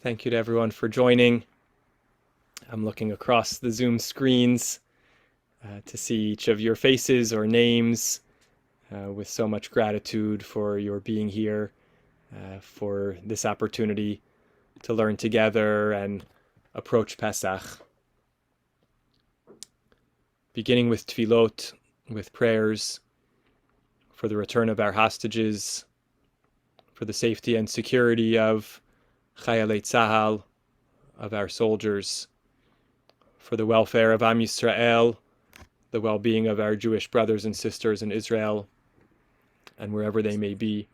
Thank you to everyone for joining. I'm looking across the Zoom screens to see each of your faces or names with so much gratitude for your being here, for this opportunity to learn together and approach Pesach. Beginning with tefillot, with prayers for the return of our hostages, for the safety and security of Chayalei Tzahal, of our soldiers, for the welfare of Am Yisrael, the well-being of our Jewish brothers and sisters in Israel and wherever they may be.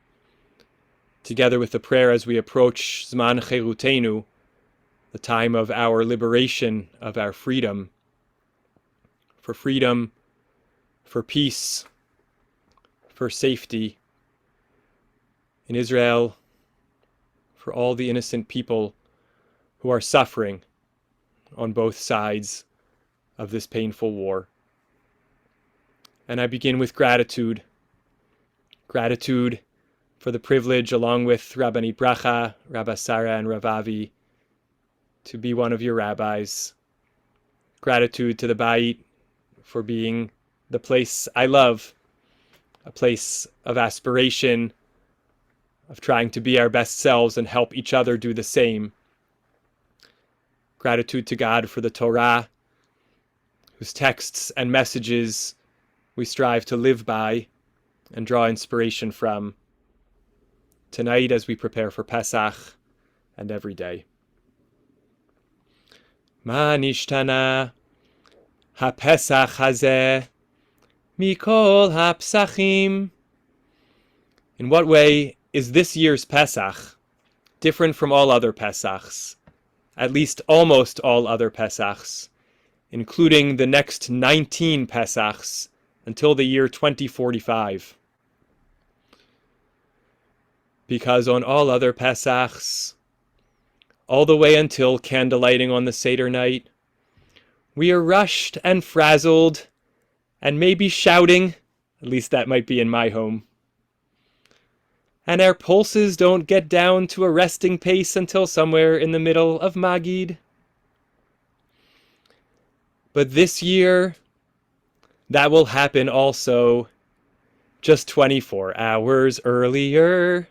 Together with the prayer as we approach Zman Cherutenu, the time of our liberation, of our freedom, for peace, for safety in Israel, for all the innocent people who are suffering on both sides of this painful war. And I begin with gratitude for the privilege, along with Rabbanit Bracha, Rabbi Sarah, and Rav Avi, to be one of your rabbis. Gratitude to the Bayit for being the place I love, a place of aspiration, of trying to be our best selves and help each other do the same. Gratitude to God for the Torah, whose texts and messages we strive to live by and draw inspiration from tonight as we prepare for Pesach and every day. Ma nishtana ha-Pesach hazeh mikol ha-Pesachim. In what way is this year's Pesach different from all other Pesachs, at least almost all other Pesachs, including the next 19 Pesachs until the year 2045? Because on all other Pesachs, all the way until candlelighting on the Seder night, we are rushed and frazzled and maybe shouting, at least that might be in my home. And our pulses don't get down to a resting pace until somewhere in the middle of Magid. But this year, that will happen also just 24 hours earlier.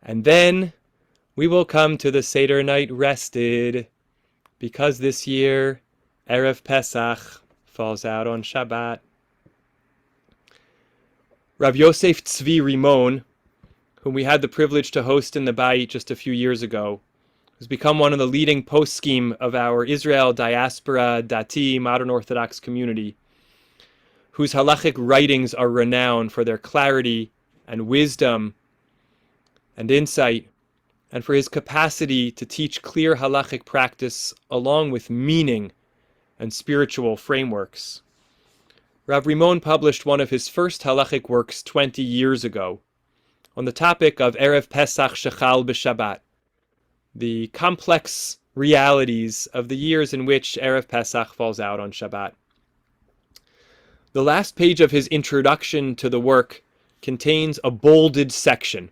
And then we will come to the Seder night rested, because this year, Erev Pesach falls out on Shabbat. Rav Yosef Tzvi Rimon, whom we had the privilege to host in the Bayit just a few years ago, has become one of the leading poskim of our Israel diaspora Dati modern Orthodox community, whose halachic writings are renowned for their clarity and wisdom and insight, and for his capacity to teach clear halachic practice along with meaning and spiritual frameworks. Rav Rimon published one of his first halachic works 20 years ago on the topic of Erev Pesach Shechal b'Shabbat, the complex realities of the years in which Erev Pesach falls out on Shabbat. The last page of his introduction to the work contains a bolded section,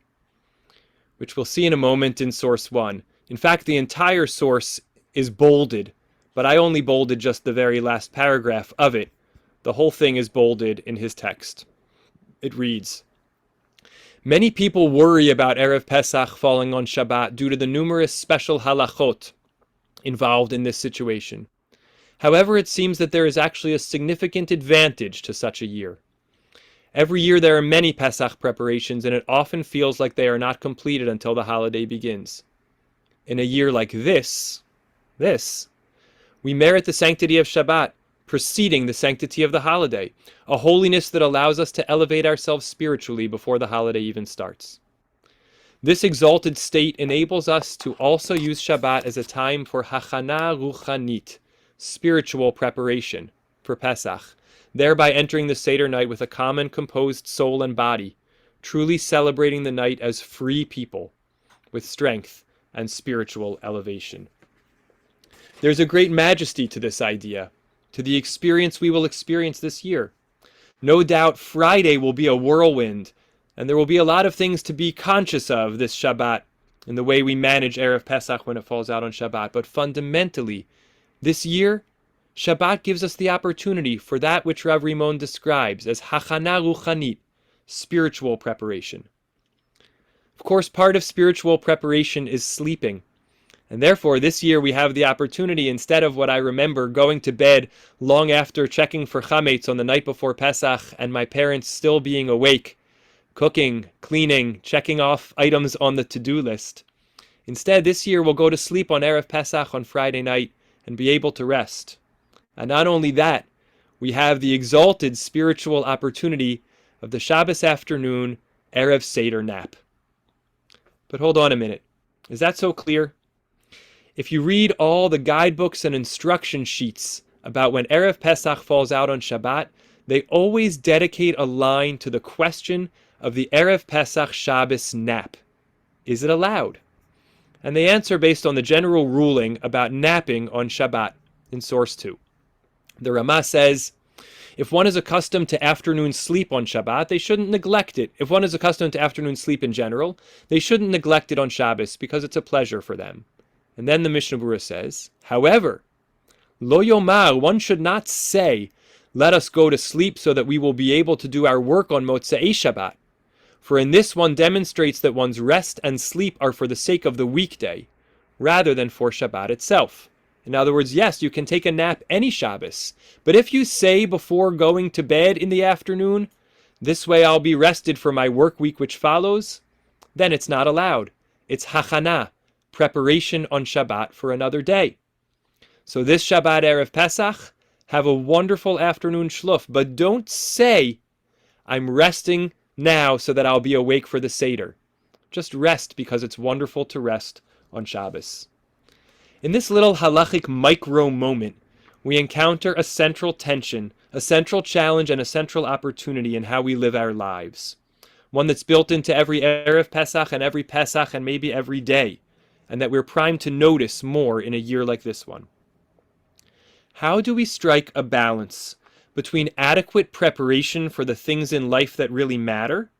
which we'll see in a moment in source 1. In fact, the entire source is bolded, but I only bolded just the very last paragraph of it. The whole thing is bolded in his text. It reads, "Many people worry about Erev Pesach falling on Shabbat due to the numerous special halachot involved in this situation. However, it seems that there is actually a significant advantage to such a year. Every year there are many Pesach preparations, and it often feels like they are not completed until the holiday begins. In a year like this, we merit the sanctity of Shabbat, preceding the sanctity of the holiday, a holiness that allows us to elevate ourselves spiritually before the holiday even starts. This exalted state enables us to also use Shabbat as a time for hachana ruchanit, spiritual preparation, for Pesach, thereby entering the Seder night with a calm and composed soul and body, truly celebrating the night as free people, with strength and spiritual elevation." There's a great majesty to this idea, to the experience we will experience this year. No doubt Friday will be a whirlwind, and there will be a lot of things to be conscious of this Shabbat in the way we manage Erev Pesach when it falls out on Shabbat. But fundamentally, this year, Shabbat gives us the opportunity for that which Rav Rimon describes as hachana ruchanit, spiritual preparation. Of course, part of spiritual preparation is sleeping. And therefore, this year we have the opportunity, instead of what I remember, going to bed long after checking for chametz on the night before Pesach and my parents still being awake, cooking, cleaning, checking off items on the to-do list. Instead, this year we'll go to sleep on Erev Pesach on Friday night and be able to rest. And not only that, we have the exalted spiritual opportunity of the Shabbos afternoon Erev Seder nap. But hold on a minute. Is that so clear? If you read all the guidebooks and instruction sheets about when Erev Pesach falls out on Shabbat, they always dedicate a line to the question of the Erev Pesach Shabbos nap. Is it allowed? And they answer based on the general ruling about napping on Shabbat in source 2. The Ramah says, if one is accustomed to afternoon sleep on Shabbat, they shouldn't neglect it. If one is accustomed to afternoon sleep in general, they shouldn't neglect it on Shabbos because it's a pleasure for them. And then the Mishnah Berurah says, however, lo yomar, one should not say, let us go to sleep so that we will be able to do our work on Motzaei Shabbat. For in this one demonstrates that one's rest and sleep are for the sake of the weekday, rather than for Shabbat itself. In other words, yes, you can take a nap any Shabbos, but if you say before going to bed in the afternoon, this way I'll be rested for my work week which follows, then it's not allowed. It's hachana, preparation on Shabbat for another day. So this Shabbat Erev Pesach, have a wonderful afternoon shluf, but don't say, I'm resting now so that I'll be awake for the Seder. Just rest because it's wonderful to rest on Shabbos. In this little halachic micro moment, we encounter a central tension, a central challenge, and a central opportunity in how we live our lives. One that's built into every Erev Pesach and maybe every day, and that we're primed to notice more in a year like this one. How do we strike a balance between adequate preparation for the things in life that really matter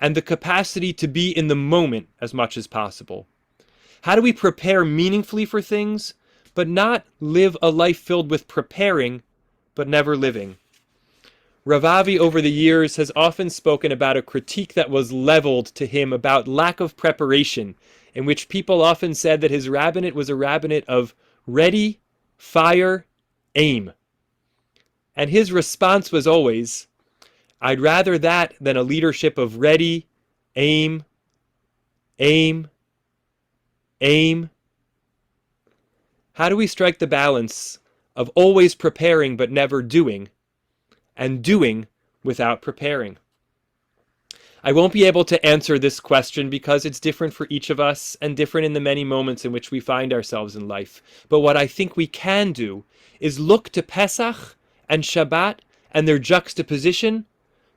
and the capacity to be in the moment as much as possible? How do we prepare meaningfully for things, but not live a life filled with preparing, but never living? Rav Avi over the years has often spoken about a critique that was leveled to him about lack of preparation, in which people often said that his rabbinate was a rabbinate of ready, fire, aim. And his response was always, I'd rather that than a leadership of ready, aim, aim, aim. How do we strike the balance of always preparing but never doing, and doing without preparing? I won't be able to answer this question because it's different for each of us and different in the many moments in which we find ourselves in life. But what I think we can do is look to Pesach and Shabbat and their juxtaposition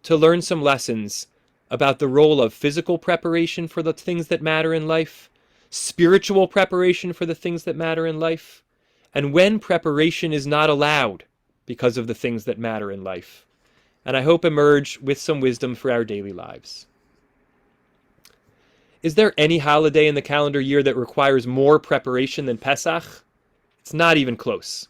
to learn some lessons about the role of physical preparation for the things that matter in life, spiritual preparation for the things that matter in life, and when preparation is not allowed because of the things that matter in life. And I hope emerge with some wisdom for our daily lives. Is there any holiday in the calendar year that requires more preparation than Pesach? It's not even close.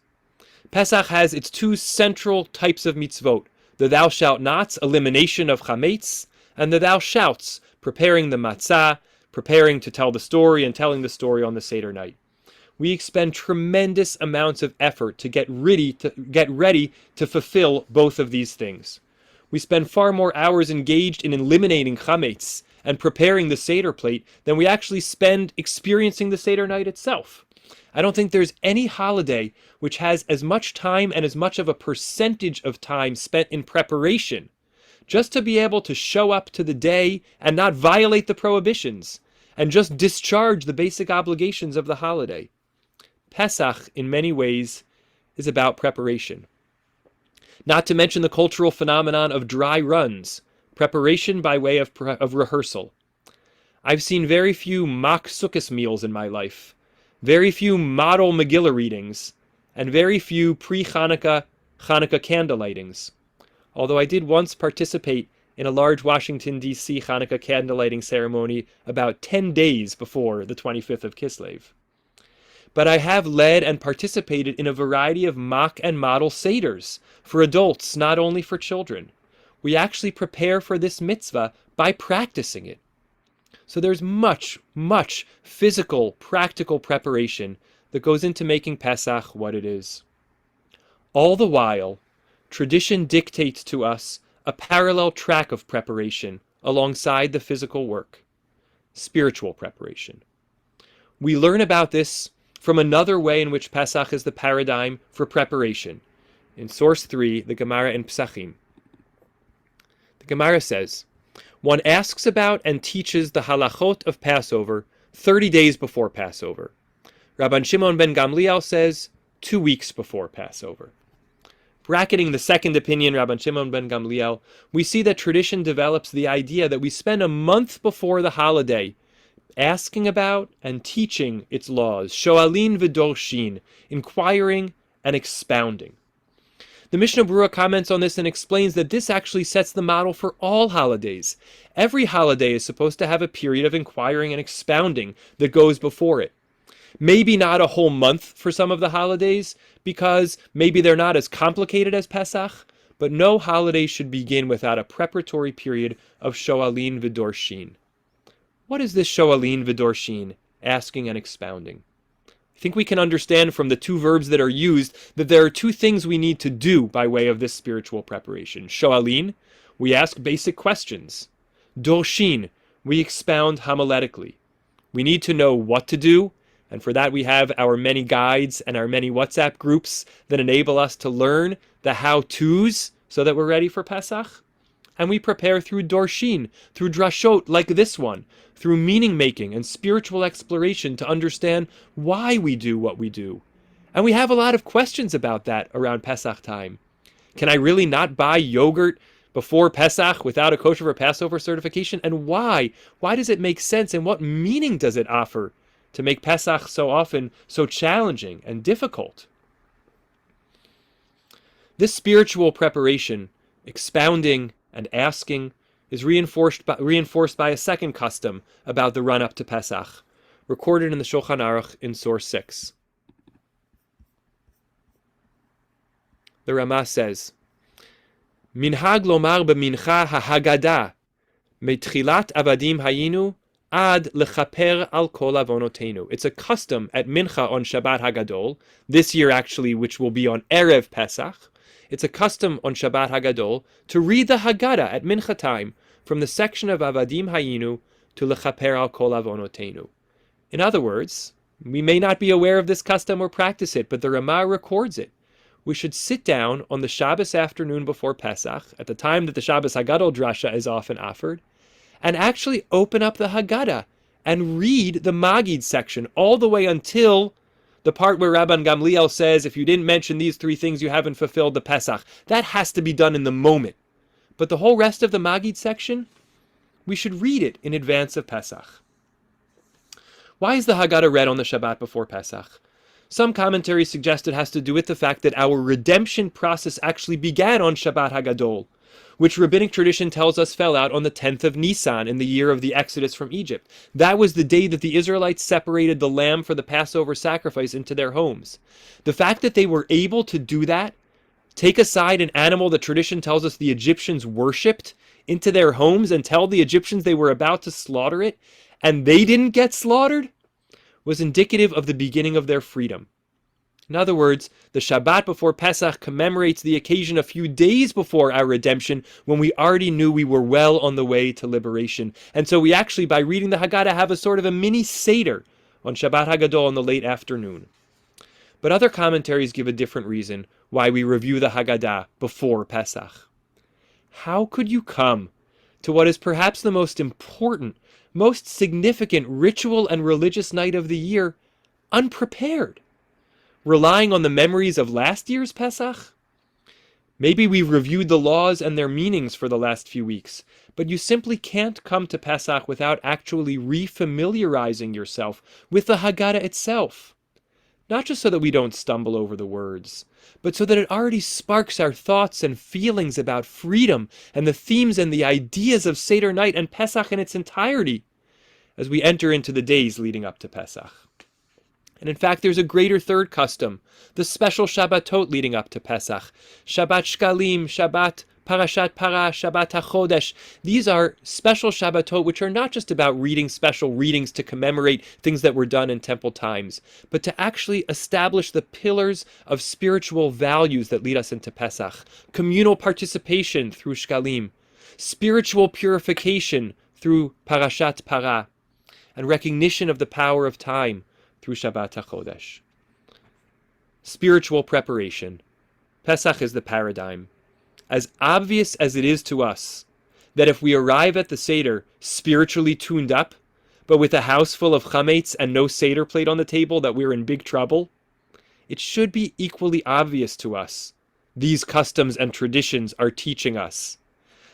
Pesach has its two central types of mitzvot, the thou shalt nots, elimination of chametz, and the thou shouts, preparing the matzah, preparing to tell the story and telling the story on the Seder night. We expend tremendous amounts of effort to get ready to fulfill both of these things. We spend far more hours engaged in eliminating chametz and preparing the Seder plate than we actually spend experiencing the Seder night itself. I don't think there's any holiday which has as much time and as much of a percentage of time spent in preparation, just to be able to show up to the day and not violate the prohibitions, and just discharge the basic obligations of the holiday. Pesach, in many ways, is about preparation. Not to mention the cultural phenomenon of dry runs, preparation by way of rehearsal. I've seen very few mock Sukkot meals in my life, very few model Megillah readings, and very few pre-Hanukkah Hanukkah candle lightings. Although I did once participate in a large Washington, D.C. Hanukkah candlelighting ceremony about 10 days before the 25th of Kislev. But I have led and participated in a variety of mock and model seders for adults, not only for children. We actually prepare for this mitzvah by practicing it. So there's much, much physical, practical preparation that goes into making Pesach what it is. All the while, tradition dictates to us a parallel track of preparation alongside the physical work, spiritual preparation. We learn about this from another way in which Pesach is the paradigm for preparation. In source 3, the Gemara in Pesachim. The Gemara says, one asks about and teaches the halachot of Passover 30 days before Passover. Rabban Shimon ben Gamliel says 2 weeks before Passover. Bracketing the second opinion, Rabban Shimon ben Gamliel, we see that tradition develops the idea that we spend a month before the holiday asking about and teaching its laws, shoalin v'dorshin, inquiring and expounding. The Mishnah Berurah comments on this and explains that this actually sets the model for all holidays. Every holiday is supposed to have a period of inquiring and expounding that goes before it. Maybe not a whole month for some of the holidays, because maybe they're not as complicated as Pesach, but no holiday should begin without a preparatory period of shoalin v'dorshin. What is this shoalin v'dorshin, asking and expounding? I think we can understand from the two verbs that are used that there are two things we need to do by way of this spiritual preparation. Shoalin, we ask basic questions. Dorshin, we expound homiletically. We need to know what to do, and for that we have our many guides and our many WhatsApp groups that enable us to learn the how-tos so that we're ready for Pesach. And we prepare through Dorshin, through drashot like this one, through meaning-making and spiritual exploration to understand why we do what we do. And we have a lot of questions about that around Pesach time. Can I really not buy yogurt before Pesach without a kosher for Passover certification? And why? Why does it make sense, and what meaning does it offer to make Pesach so often so challenging and difficult? This spiritual preparation, expounding and asking, is reinforced by a second custom about the run-up to Pesach, recorded in the Shulchan Aruch in source 6. The Ramah says, Minhag lomar b'mincha HaGadol, metchilat avadim hayinu, ad lechaper al kol avonotenu. It's a custom at Mincha on Shabbat HaGadol, this year actually, which will be on Erev Pesach. It's a custom on Shabbat HaGadol to read the Haggadah at Mincha time from the section of Avadim Hayinu to Lechaper al Kol Avonotenu. In other words, we may not be aware of this custom or practice it, but the Ramah records it. We should sit down on the Shabbos afternoon before Pesach, at the time that the Shabbos HaGadol Derashah is often offered, and actually open up the Haggadah and read the Magid section all the way until the part where Rabban Gamliel says, if you didn't mention these three things, you haven't fulfilled the Pesach. That has to be done in the moment. But the whole rest of the Magid section, we should read it in advance of Pesach. Why is the Haggadah read on the Shabbat before Pesach? Some commentaries suggest it has to do with the fact that our redemption process actually began on Shabbat HaGadol, which rabbinic tradition tells us fell out on the 10th of Nisan in the year of the Exodus from Egypt. That was the day that the Israelites separated the lamb for the Passover sacrifice into their homes. The fact that they were able to do that, take aside an animal that tradition tells us the Egyptians worshipped, into their homes and tell the Egyptians they were about to slaughter it, and they didn't get slaughtered, was indicative of the beginning of their freedom. In other words, the Shabbat before Pesach commemorates the occasion a few days before our redemption, when we already knew we were well on the way to liberation. And so we actually, by reading the Haggadah, have a sort of a mini Seder on Shabbat HaGadol in the late afternoon. But other commentaries give a different reason why we review the Haggadah before Pesach. How could you come to what is perhaps the most important, most significant ritual and religious night of the year unprepared? Relying on the memories of last year's Pesach? Maybe we've reviewed the laws and their meanings for the last few weeks, but you simply can't come to Pesach without actually refamiliarizing yourself with the Haggadah itself. not just so that we don't stumble over the words, but so that it already sparks our thoughts and feelings about freedom and the themes and the ideas of Seder night and Pesach in its entirety as we enter into the days leading up to Pesach. And in fact, there's a greater third custom, the special Shabbatot leading up to Pesach. Shabbat Shkalim, Shabbat Parashat Para, Shabbat HaChodesh. These are special Shabbatot which are not just about reading special readings to commemorate things that were done in temple times, but to actually establish the pillars of spiritual values that lead us into Pesach. Communal participation through Shkalim, spiritual purification through Parashat Para, and recognition of the power of time through Shabbat HaChodesh. Spiritual preparation. Pesach is the paradigm. As obvious as it is to us that if we arrive at the Seder spiritually tuned up, but with a house full of chametz and no Seder plate on the table, that we're in big trouble, it should be equally obvious to us these customs and traditions are teaching us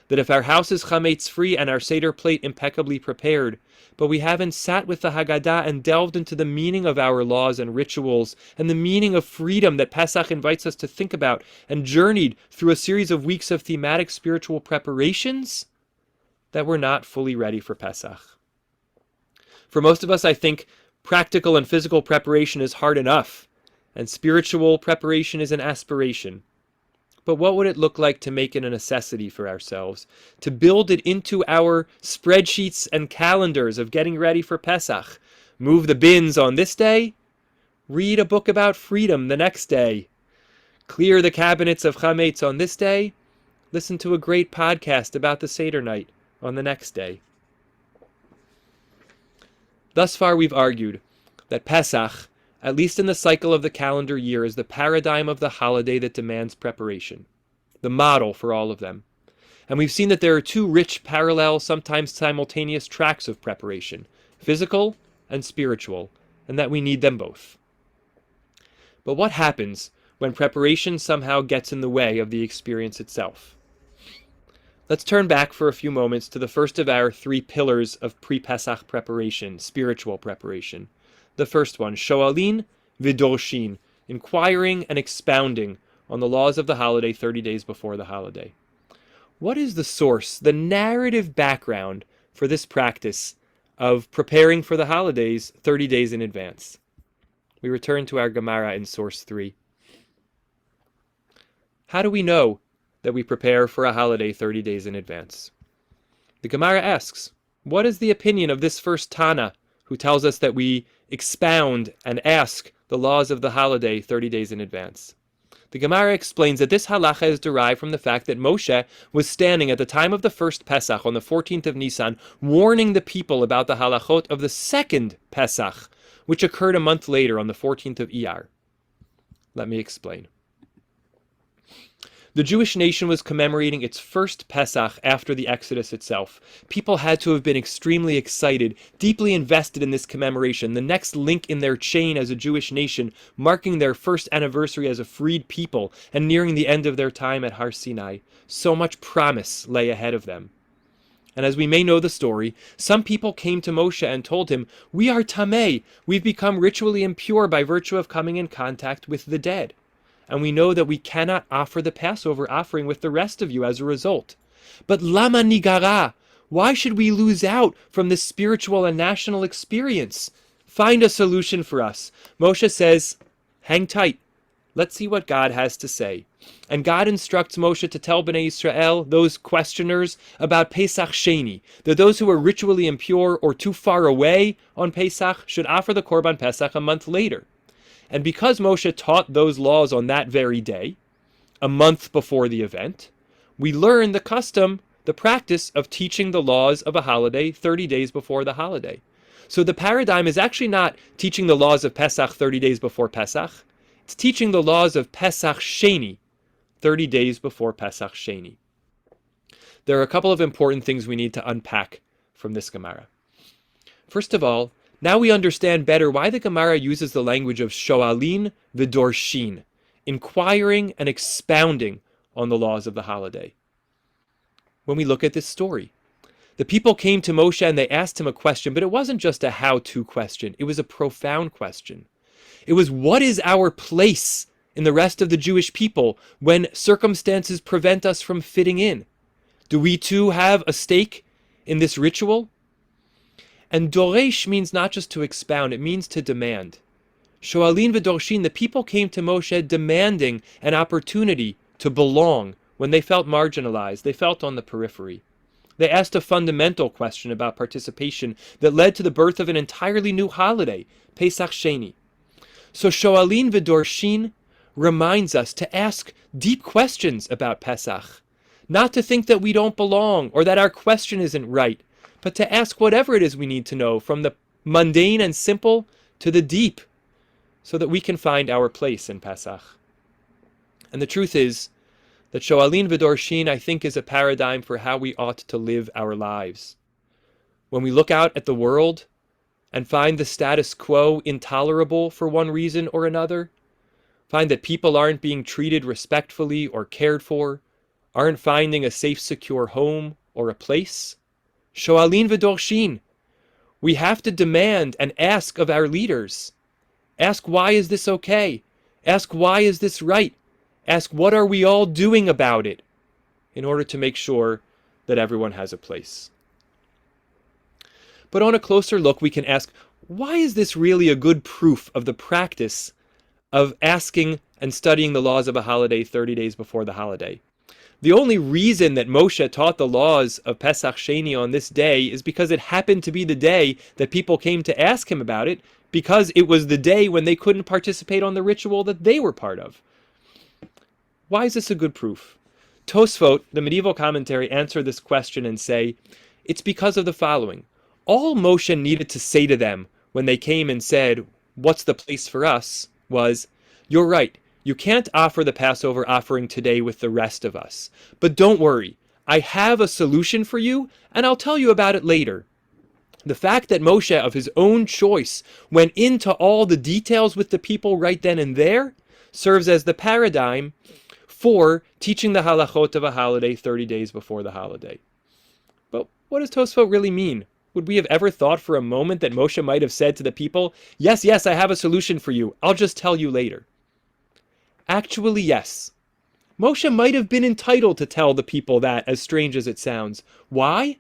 that if our house is chametz free and our Seder plate impeccably prepared, but we haven't sat with the Haggadah and delved into the meaning of our laws and rituals and the meaning of freedom that Pesach invites us to think about, and journeyed through a series of weeks of thematic spiritual preparations, that we're not fully ready for Pesach. For most of us, I think practical and physical preparation is hard enough, and spiritual preparation is an aspiration. But what would it look like to make it a necessity for ourselves, to build it into our spreadsheets and calendars of getting ready for Pesach? Move the bins on this day, read a book about freedom the next day, clear the cabinets of chametz on this day, listen to a great podcast about the Seder night on the next day. Thus far we've argued that Pesach, at least in the cycle of the calendar year, is the paradigm of the holiday that demands preparation, the model for all of them. And we've seen that there are two rich, parallel, sometimes simultaneous tracks of preparation, physical and spiritual, and that we need them both. But what happens when preparation somehow gets in the way of the experience itself? Let's turn back for a few moments to the first of our three pillars of pre-Pesach preparation, spiritual preparation. The first one, shoalin v'dorshin, inquiring and expounding on the laws of the holiday 30 days before the holiday. What is the source, the narrative background for this practice of preparing for the holidays 30 days in advance? We return to our Gemara in source 3. How do we know that we prepare for a holiday 30 days in advance? The Gemara asks, what is the opinion of this first Tana who tells us that we expound and ask the laws of the holiday 30 days in advance? The Gemara explains that this halacha is derived from the fact that Moshe was standing at the time of the first Pesach on the 14th of Nisan, warning the people about the halachot of the second Pesach, which occurred a month later on the 14th of Iyar. Let me explain. The Jewish nation was commemorating its first Pesach after the Exodus itself. People had to have been extremely excited, deeply invested in this commemoration, the next link in their chain as a Jewish nation, marking their first anniversary as a freed people and nearing the end of their time at Har Sinai. So much promise lay ahead of them. And as we may know the story, some people came to Moshe and told him, "We are tamei, we've become ritually impure by virtue of coming in contact with the dead. And we know that we cannot offer the Passover offering with the rest of you as a result. But lama nigara? Why should we lose out from this spiritual and national experience? Find a solution for us." Moshe says, hang tight. Let's see what God has to say. And God instructs Moshe to tell Bnei Israel, those questioners, about Pesach Sheni, that those who are ritually impure or too far away on Pesach should offer the Korban Pesach a month later. And because Moshe taught those laws on that very day, a month before the event, we learn the custom, the practice of teaching the laws of a holiday 30 days before the holiday. So the paradigm is actually not teaching the laws of Pesach 30 days before Pesach. It's teaching the laws of Pesach Sheni 30 days before Pesach Sheni. There are a couple of important things we need to unpack from this Gemara. First of all, now we understand better why the Gemara uses the language of shoalin v'dorshin, inquiring and expounding on the laws of the holiday. When we look at this story, the people came to Moshe and they asked him a question, but it wasn't just a how-to question. It was a profound question. It was, what is our place in the rest of the Jewish people when circumstances prevent us from fitting in? Do we too have a stake in this ritual? And doresh means not just to expound, it means to demand. Shoalin v'dorshin, the people came to Moshe demanding an opportunity to belong when they felt marginalized, they felt on the periphery. They asked a fundamental question about participation that led to the birth of an entirely new holiday, Pesach Sheni. So Shoalin v'dorshin reminds us to ask deep questions about Pesach, not to think that we don't belong or that our question isn't right, but to ask whatever it is we need to know, from the mundane and simple to the deep, so that we can find our place in Pesach. And the truth is that Shoalin v'dorshin, I think, is a paradigm for how we ought to live our lives. When we look out at the world and find the status quo intolerable for one reason or another, find that people aren't being treated respectfully or cared for, aren't finding a safe, secure home or a place, Shoalin v'dorshin, we have to demand and ask of our leaders. Ask, why is this okay? Ask, why is this right? Ask, what are we all doing about it, in order to make sure that everyone has a place. But on a closer look, we can ask, why is this really a good proof of the practice of asking and studying the laws of a holiday 30 days before the holiday? The only reason that Moshe taught the laws of Pesach Sheni on this day is because it happened to be the day that people came to ask him about it, because it was the day when they couldn't participate on the ritual that they were part of. Why is this a good proof? Tosfot, the medieval commentary, answer this question and say, it's because of the following. All Moshe needed to say to them when they came and said, what's the place for us, was, you're right, you can't offer the Passover offering today with the rest of us. But don't worry, I have a solution for you, and I'll tell you about it later. The fact that Moshe, of his own choice, went into all the details with the people right then and there serves as the paradigm for teaching the halachot of a holiday 30 days before the holiday. But what does Tosfot really mean? Would we have ever thought for a moment that Moshe might have said to the people, yes, I have a solution for you, I'll just tell you later? Actually, yes. Moshe might have been entitled to tell the people that, as strange as it sounds. Why?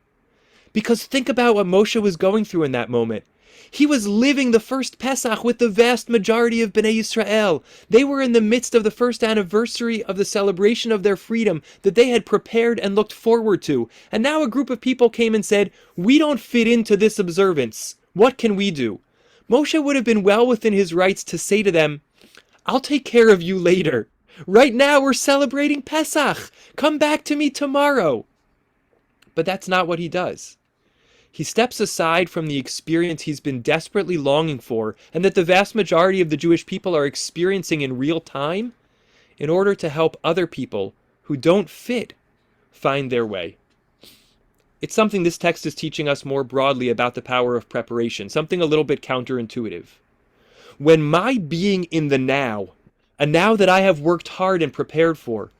Because think about what Moshe was going through in that moment. He was living the first Pesach with the vast majority of Bnei Yisrael. They were in the midst of the first anniversary of the celebration of their freedom that they had prepared and looked forward to. And now a group of people came and said, we don't fit into this observance. What can we do? Moshe would have been well within his rights to say to them, I'll take care of you later. Right now we're celebrating Pesach. Come back to me tomorrow. But that's not what he does. He steps aside from the experience he's been desperately longing for, and that the vast majority of the Jewish people are experiencing in real time, in order to help other people who don't fit find their way. It's something this text is teaching us more broadly about the power of preparation, something a little bit counterintuitive. When my being in the now, a now that I have worked hard and prepared for,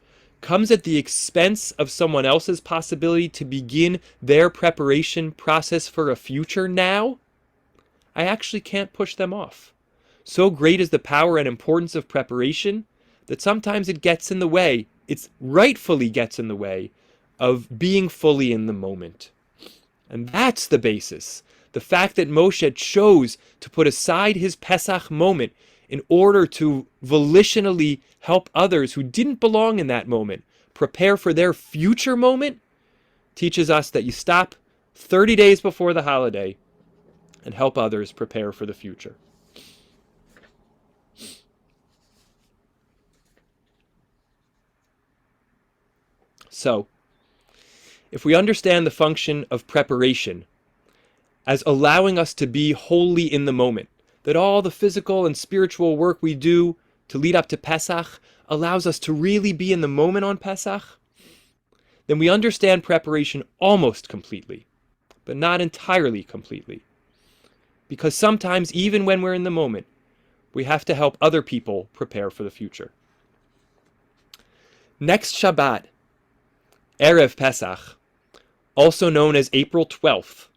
comes at the expense of someone else's possibility to begin their preparation process for a future now, I actually can't push them off. So great is the power and importance of preparation that sometimes it gets in the way, it rightfully gets in the way of being fully in the moment. And that's the basis. The fact that Moshe chose to put aside his Pesach moment in order to volitionally help others who didn't belong in that moment prepare for their future moment, teaches us that you stop 30 days before the holiday and help others prepare for the future. So, if we understand the function of preparation as allowing us to be wholly in the moment, that all the physical and spiritual work we do to lead up to Pesach allows us to really be in the moment on Pesach, then we understand preparation almost completely, but not entirely completely. Because sometimes, even when we're in the moment, we have to help other people prepare for the future. Next Shabbat, Erev Pesach, also known as April 12th,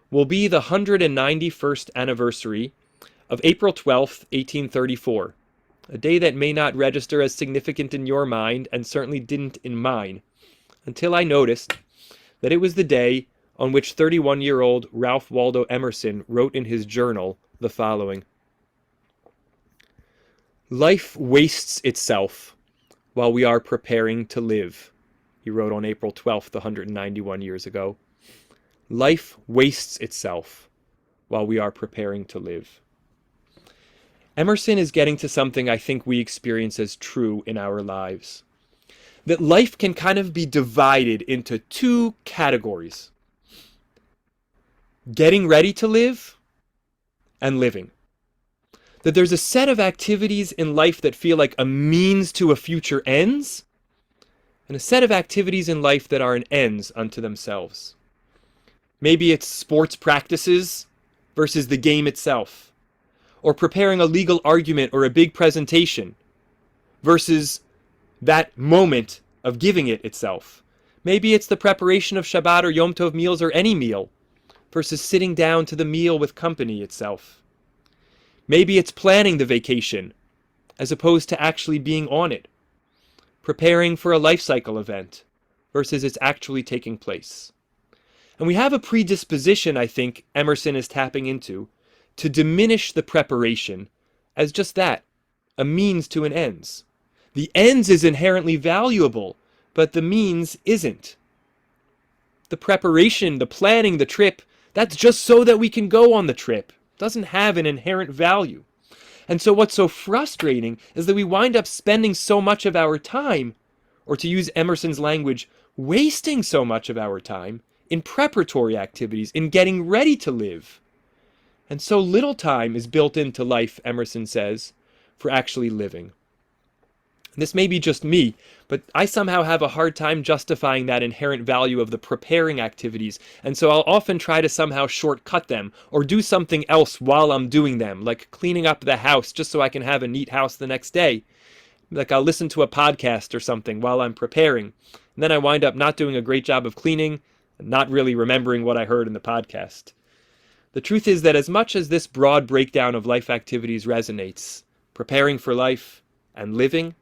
will be the 191st anniversary of April 12th, 1834, a day that may not register as significant in your mind and certainly didn't in mine, until I noticed that it was the day on which 31-year-old Ralph Waldo Emerson wrote in his journal the following: "Life wastes itself while we are preparing to live," he wrote on April 12th, 191 years ago. Life wastes itself while we are preparing to live. Emerson is getting to something I think we experience as true in our lives. That life can kind of be divided into two categories: getting ready to live and living. That there's a set of activities in life that feel like a means to a future ends, and a set of activities in life that are an ends unto themselves. Maybe it's sports practices versus the game itself, or preparing a legal argument or a big presentation versus that moment of giving it itself. Maybe it's the preparation of Shabbat or Yom Tov meals or any meal versus sitting down to the meal with company itself. Maybe it's planning the vacation as opposed to actually being on it. Preparing for a life cycle event versus it's actually taking place. And we have a predisposition, I think, Emerson is tapping into, to diminish the preparation as just that, a means to an ends. The ends is inherently valuable, but the means isn't. The preparation, the planning, the trip, that's just so that we can go on the trip. It doesn't have an inherent value. And so what's so frustrating is that we wind up spending so much of our time, or to use Emerson's language, wasting so much of our time in preparatory activities, in getting ready to live. And so little time is built into life, Emerson says, for actually living. This may be just me, but I somehow have a hard time justifying that inherent value of the preparing activities, and so I'll often try to somehow shortcut them, or do something else while I'm doing them, like cleaning up the house just so I can have a neat house the next day. Like I'll listen to a podcast or something while I'm preparing, and then I wind up not doing a great job of cleaning, and not really remembering what I heard in the podcast. The truth is that as much as this broad breakdown of life activities resonates, preparing for life and living,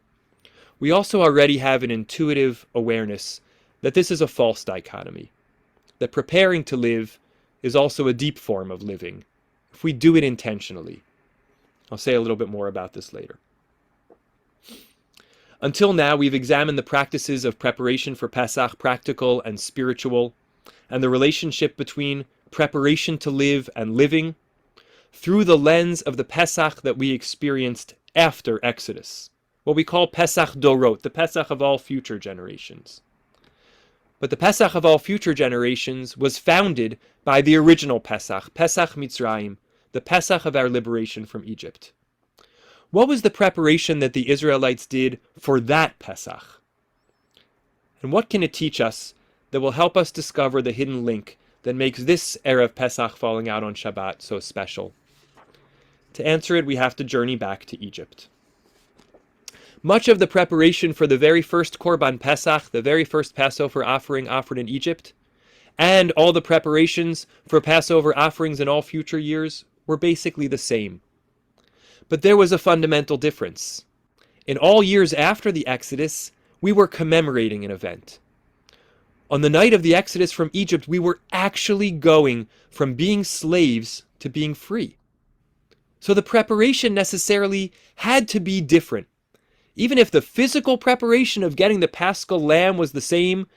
we also already have an intuitive awareness that this is a false dichotomy, that preparing to live is also a deep form of living, if we do it intentionally. I'll say a little bit more about this later. Until now, we've examined the practices of preparation for Pesach, practical and spiritual, and the relationship between preparation to live and living through the lens of the Pesach that we experienced after Exodus, what we call Pesach Dorot, the Pesach of all future generations. But the Pesach of all future generations was founded by the original Pesach, Pesach Mitzrayim, the Pesach of our liberation from Egypt. What was the preparation that the Israelites did for that Pesach? And what can it teach us that will help us discover the hidden link that makes this Erev Pesach falling out on Shabbat so special? To answer it, we have to journey back to Egypt. Much of the preparation for the very first Korban Pesach, the very first Passover offering offered in Egypt, and all the preparations for Passover offerings in all future years were basically the same. But there was a fundamental difference. In all years after the Exodus, we were commemorating an event. On the night of the Exodus from Egypt, we were actually going from being slaves to being free. So the preparation necessarily had to be different. Even if the physical preparation of getting the Paschal lamb was the same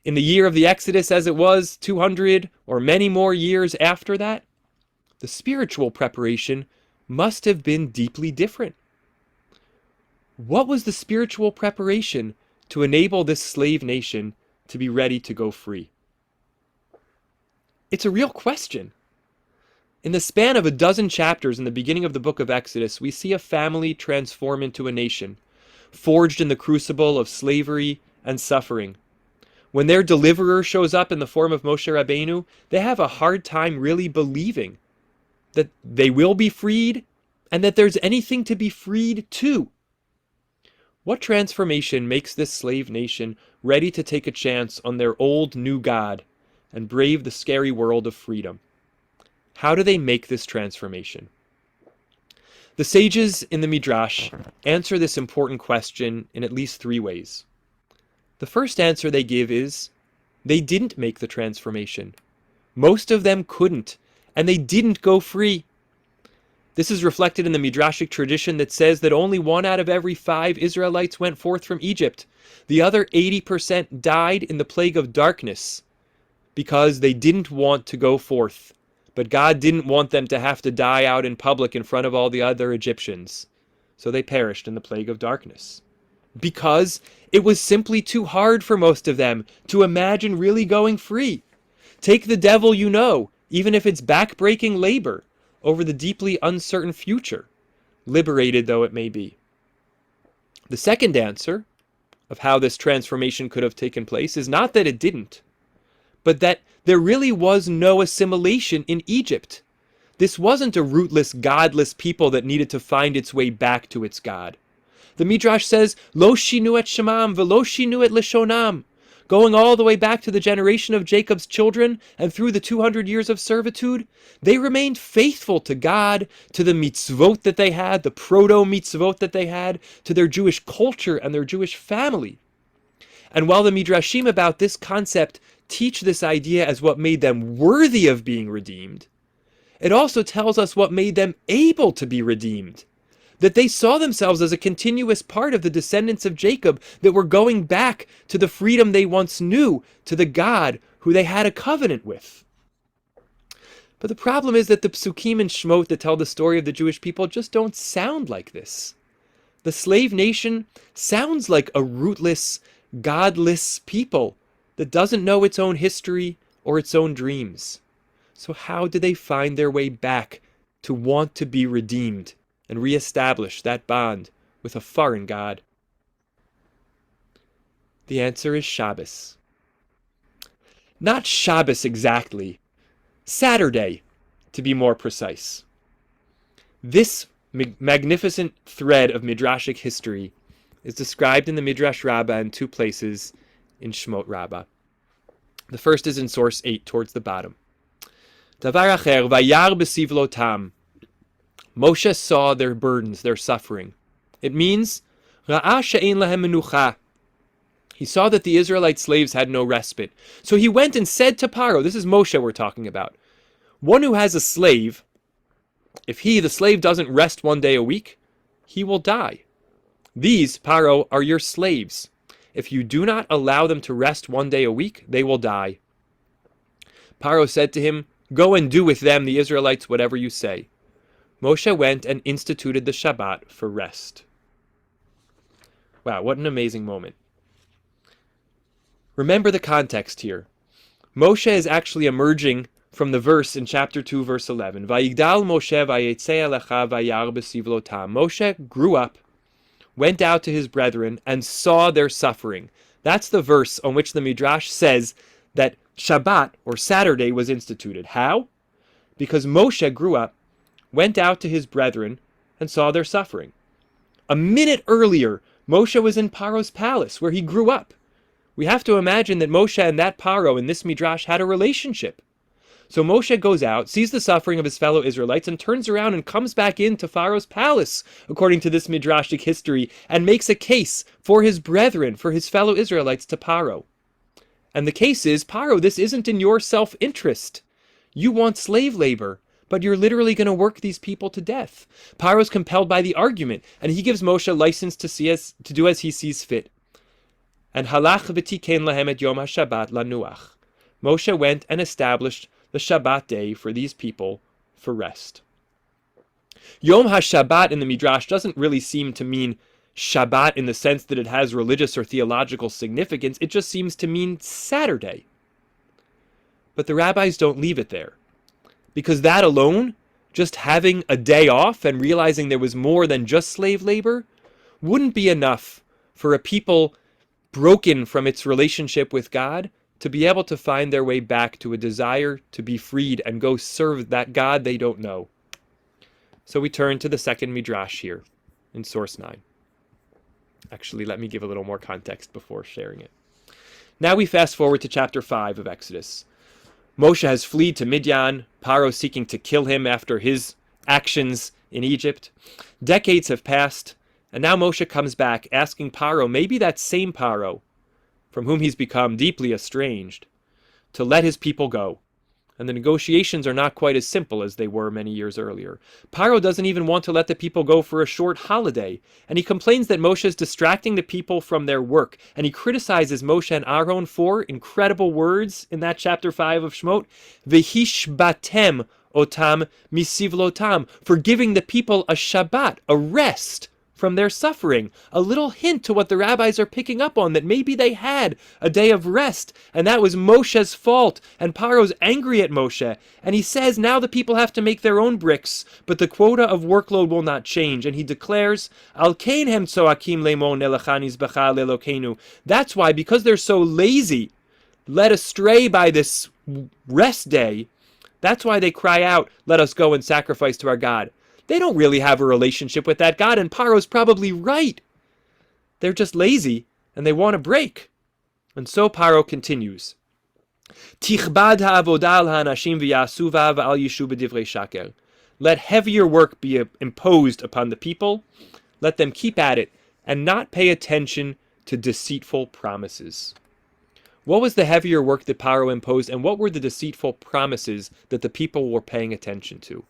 in the year of the Exodus as it was 200 or many more years after that, the spiritual preparation must have been deeply different. What was the spiritual preparation to enable this slave nation to be ready to go free? It's a real question. In the span of a dozen chapters in the beginning of the book of Exodus, we see a family transform into a nation, forged in the crucible of slavery and suffering. When their deliverer shows up in the form of Moshe Rabbeinu, they have a hard time really believing that they will be freed and that there's anything to be freed to. What transformation makes this slave nation ready to take a chance on their old new God and brave the scary world of freedom? How do they make this transformation? The sages in the Midrash answer this important question in at least 3 ways. The first answer they give is, they didn't make the transformation. Most of them couldn't, and they didn't go free. This is reflected in the Midrashic tradition that says that only 1 out of every 5 Israelites went forth from Egypt. The other 80% died in the plague of darkness because they didn't want to go forth. But God didn't want them to have to die out in public in front of all the other Egyptians. So they perished in the plague of darkness. Because it was simply too hard for most of them to imagine really going free. Take the devil you know, even if it's back-breaking labor, over the deeply uncertain future, liberated though it may be. The second answer of how this transformation could have taken place is not that it didn't, but that there really was no assimilation in Egypt. This wasn't a rootless, godless people that needed to find its way back to its God. The Midrash says, Lo shinu et shemam velo shinu et lishonam, going all the way back to the generation of Jacob's children and through the 200 years of servitude, they remained faithful to God, to the mitzvot that they had, the proto-mitzvot that they had, to their Jewish culture and their Jewish family. And while the Midrashim about this concept teach this idea as what made them worthy of being redeemed, it also tells us what made them able to be redeemed. That they saw themselves as a continuous part of the descendants of Jacob that were going back to the freedom they once knew, to the God who they had a covenant with. But the problem is that the psukim and shmot that tell the story of the Jewish people just don't sound like this. The slave nation sounds like a rootless, godless people that doesn't know its own history or its own dreams. So how do they find their way back to want to be redeemed and reestablish that bond with a foreign God? The answer is Shabbos. Not Shabbos exactly, Saturday, to be more precise. This magnificent thread of Midrashic history is described in the Midrash Rabbah in 2 places in Shmot Rabbah. The first is in source 8, towards the bottom. Davar acher vayar besivlotam. Moshe saw their burdens, their suffering. It means, Ra'a she'ein lahem menucha. He saw that the Israelite slaves had no respite. So he went and said to Paro, this is Moshe we're talking about, one who has a slave, if he, the slave, doesn't rest 1 day a week, he will die. These, Paro, are your slaves. If you do not allow them to rest 1 day a week, they will die. Paro said to him, go and do with them, the Israelites, whatever you say. Moshe went and instituted the Shabbat for rest. Wow, what an amazing moment. Remember the context here. Moshe is actually emerging from the verse in chapter 2, verse 11. Vayigdal Moshe vayetzei alecha vayar besivlotam. Moshe grew up, went out to his brethren, and saw their suffering. That's the verse on which the Midrash says that Shabbat, or Saturday, was instituted. How? Because Moshe grew up, went out to his brethren, and saw their suffering. A minute earlier, Moshe was in Paro's palace, where he grew up. We have to imagine that Moshe and that Paro in this Midrash had a relationship. So Moshe goes out, sees the suffering of his fellow Israelites, and turns around and comes back into Pharaoh's palace, according to this Midrashic history, and makes a case for his brethren, for his fellow Israelites to Paro. And the case is, Paro, this isn't in your self-interest. You want slave labor, but you're literally going to work these people to death. Paro's compelled by the argument, and he gives Moshe license to do as he sees fit. And halach v'tikein lahem et yom haShabbat lanuach. Moshe went and established the Shabbat day for these people for rest. Yom HaShabbat in the Midrash doesn't really seem to mean Shabbat in the sense that it has religious or theological significance. It just seems to mean Saturday. But the rabbis don't leave it there. Because that alone, just having a day off and realizing there was more than just slave labor, wouldn't be enough for a people broken from its relationship with God to be able to find their way back to a desire to be freed and go serve that God they don't know. So we turn to the second Midrash here in source 9. Actually, let me give a little more context before sharing it. Now we fast forward to chapter 5 of Exodus. Moshe has fled to Midian, Paro seeking to kill him after his actions in Egypt. Decades have passed, and now Moshe comes back asking Paro, maybe that same Paro, from whom he's become deeply estranged, to let his people go. And the negotiations are not quite as simple as they were many years earlier. Paro doesn't even want to let the people go for a short holiday, and he complains that Moshe is distracting the people from their work, and he criticizes Moshe and Aaron for incredible words in that chapter 5 of Shemot, V'hishbatem otam misivlotam, for giving the people a Shabbat, a rest from their suffering. A little hint to what the rabbis are picking up on, that maybe they had a day of rest, and that was Moshe's fault, and Paro's angry at Moshe, and he says now the people have to make their own bricks, but the quota of workload will not change, and he declares, Al kain hem tzoakim lemor nelecha nizbecha lelokeinu. That's why, because they're so lazy, led astray by this rest day, that's why they cry out, let us go and sacrifice to our God. They don't really have a relationship with that God, and Paro's probably right. They're just lazy, and they want a break. And so Paro continues. Tichbad ha'avodah al ha'anashim v'yasuva v'al yishu b'divrei shaker. Let heavier work be imposed upon the people. Let them keep at it, and not pay attention to deceitful promises. What was the heavier work that Paro imposed, and what were the deceitful promises that the people were paying attention to?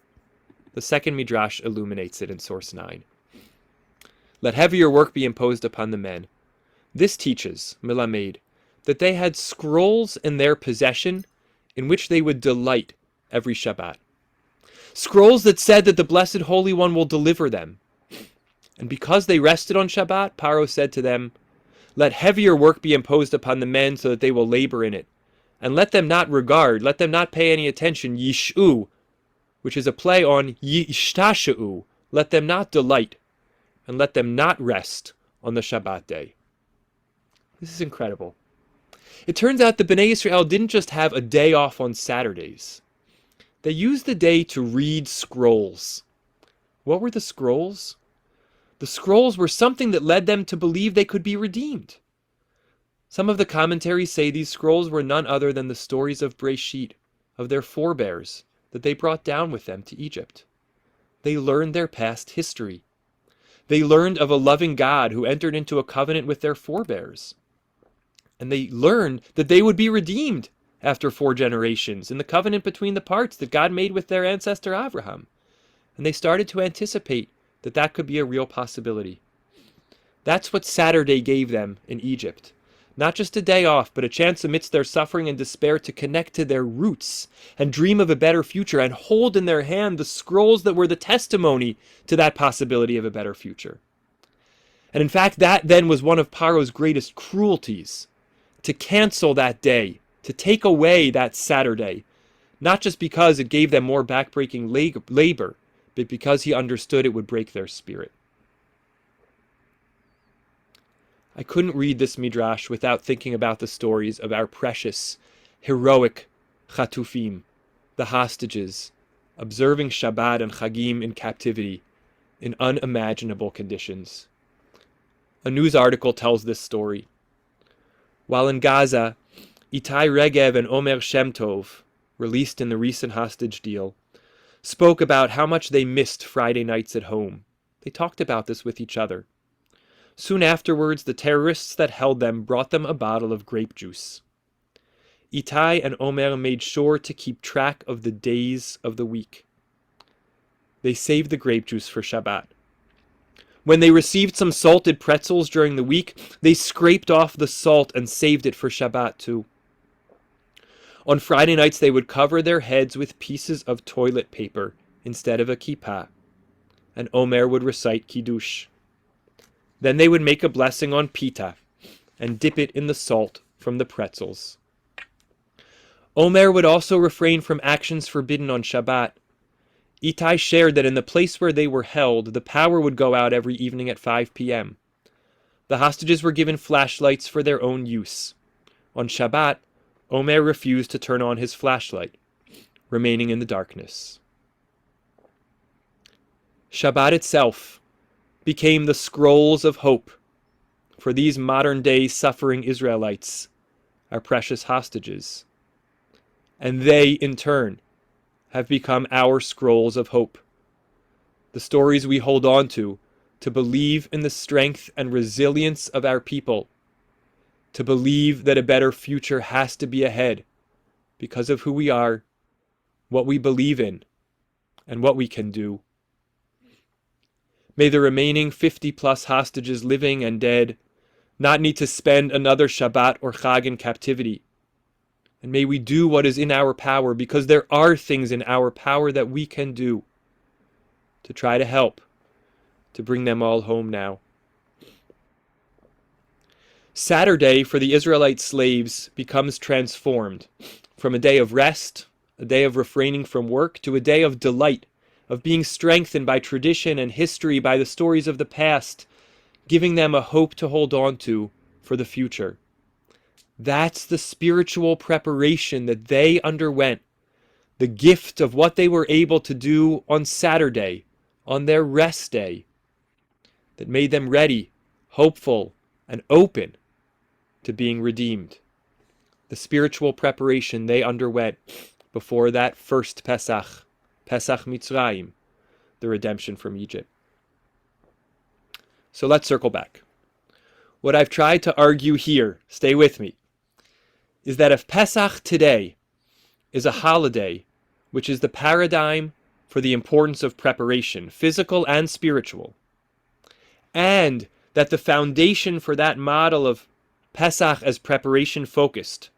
The second Midrash illuminates it in source 9. Let heavier work be imposed upon the men. This teaches, Melamed, that they had scrolls in their possession in which they would delight every Shabbat. Scrolls that said that the Blessed Holy One will deliver them. And because they rested on Shabbat, Paro said to them, let heavier work be imposed upon the men so that they will labor in it. And let them not regard, let them not pay any attention, yishu, which is a play on yishtasha'u, let them not delight, and let them not rest on the Shabbat day. This is incredible. It turns out the Bnei Israel didn't just have a day off on Saturdays. They used the day to read scrolls. What were the scrolls? The scrolls were something that led them to believe they could be redeemed. Some of the commentaries say these scrolls were none other than the stories of Breshit, of their forebears, that they brought down with them to Egypt. They learned their past history. They learned of a loving God who entered into a covenant with their forebears. And they learned that they would be redeemed after 4 generations in the covenant between the parts that God made with their ancestor Abraham. And they started to anticipate that that could be a real possibility. That's what Saturday gave them in Egypt. Not just a day off, but a chance amidst their suffering and despair to connect to their roots and dream of a better future and hold in their hand the scrolls that were the testimony to that possibility of a better future. And in fact, that then was one of Paro's greatest cruelties, to cancel that day, to take away that Saturday, not just because it gave them more backbreaking labor, but because he understood it would break their spirit. I couldn't read this Midrash without thinking about the stories of our precious, heroic Chatufim, the hostages, observing Shabbat and Chagim in captivity in unimaginable conditions. A news article tells this story. While in Gaza, Itai Regev and Omer Shem Tov, released in the recent hostage deal, spoke about how much they missed Friday nights at home. They talked about this with each other. Soon afterwards, the terrorists that held them brought them a bottle of grape juice. Itai and Omer made sure to keep track of the days of the week. They saved the grape juice for Shabbat. When they received some salted pretzels during the week, they scraped off the salt and saved it for Shabbat too. On Friday nights, they would cover their heads with pieces of toilet paper instead of a kippah, and Omer would recite Kiddush. Then they would make a blessing on pita and dip it in the salt from the pretzels. Omer would also refrain from actions forbidden on Shabbat. Itai shared that in the place where they were held, the power would go out every evening at 5 p.m. The hostages were given flashlights for their own use. On Shabbat, Omer refused to turn on his flashlight, remaining in the darkness. Shabbat itself became the scrolls of hope for these modern-day suffering Israelites, our precious hostages. And they, in turn, have become our scrolls of hope. the stories we hold on to believe in the strength and resilience of our people, to believe that a better future has to be ahead because of who we are, what we believe in, and what we can do. May the remaining 50+ hostages, living and dead, not need to spend another Shabbat or Chag in captivity. And may we do what is in our power, because there are things in our power that we can do to try to help, to bring them all home now. Saturday for the Israelite slaves becomes transformed from a day of rest, a day of refraining from work, to a day of delight, of being strengthened by tradition and history, by the stories of the past, giving them a hope to hold on to for the future. That's the spiritual preparation that they underwent, the gift of what they were able to do on Saturday, on their rest day, that made them ready, hopeful, and open to being redeemed. The spiritual preparation they underwent before that first Pesach, Pesach Mitzrayim, the redemption from Egypt. So let's circle back. What I've tried to argue here, stay with me, is that if Pesach today is a holiday which is the paradigm for the importance of preparation, physical and spiritual, and that the foundation for that model of Pesach as preparation focused